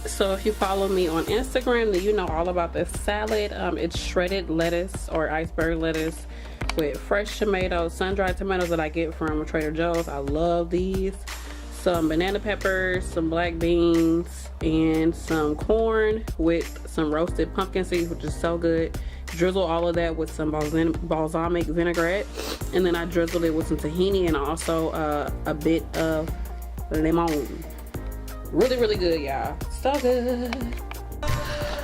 So if you follow me on Instagram, then you know all about this salad. It's shredded lettuce or iceberg lettuce with fresh tomatoes, sun-dried tomatoes that I get from Trader Joe's. I love these. Some banana peppers, some black beans, and some corn with some roasted pumpkin seeds, which is so good. Drizzle all of that with some balsamic vinaigrette, and then I drizzled it with some tahini and also a bit of lemon. Really, really good, y'all. So good.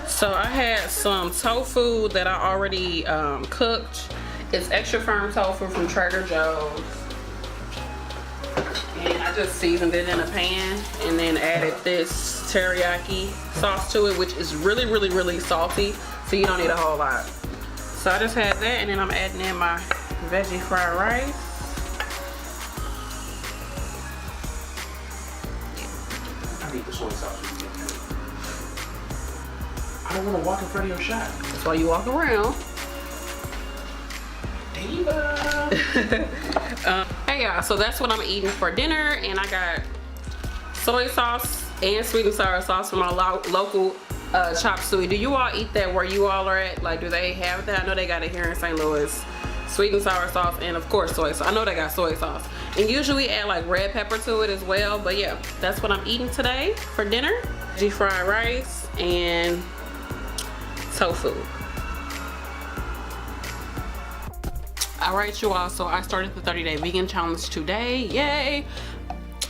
So I had some tofu that I already cooked. It's extra firm tofu from Trader Joe's. And I just seasoned it in a pan and then added this teriyaki sauce to it, which is really, really, really salty. So you don't need a whole lot. So I just had that, and then I'm adding in my veggie fried rice. I need the soy sauce. I don't want to walk in front of your shot. That's why you walk around. Hey y'all, so that's what I'm eating for dinner, and I got soy sauce and sweet and sour sauce from my local chop suey. Do you all eat that where you all are at? Like, do they have that? I know they got it here in St. Louis. Sweet and sour sauce, and of course soy sauce. I know they got soy sauce, and usually add like red pepper to it as well. But yeah, that's what I'm eating today for dinner. Veggie fried rice and tofu. Alright, you all, so I started the 30-day vegan challenge today. Yay!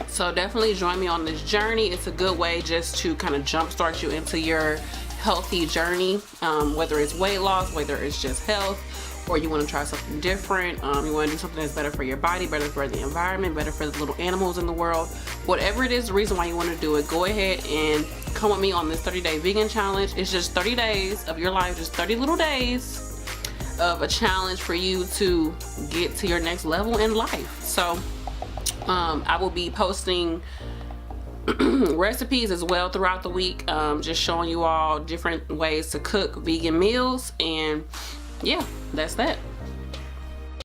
So definitely join me on this journey. It's a good way just to kind of jumpstart you into your healthy journey, whether it's weight loss, whether it's just health, or you want to try something different. You want to do something that's better for your body, better for the environment, better for the little animals in the world. Whatever it is, the reason why you want to do it, go ahead and come with me on this 30-day vegan challenge. It's just 30 days of your life, just 30 little days of a challenge for you to get to your next level in life. So I will be posting recipes as well throughout the week, just showing you all different ways to cook vegan meals, and yeah, that's that.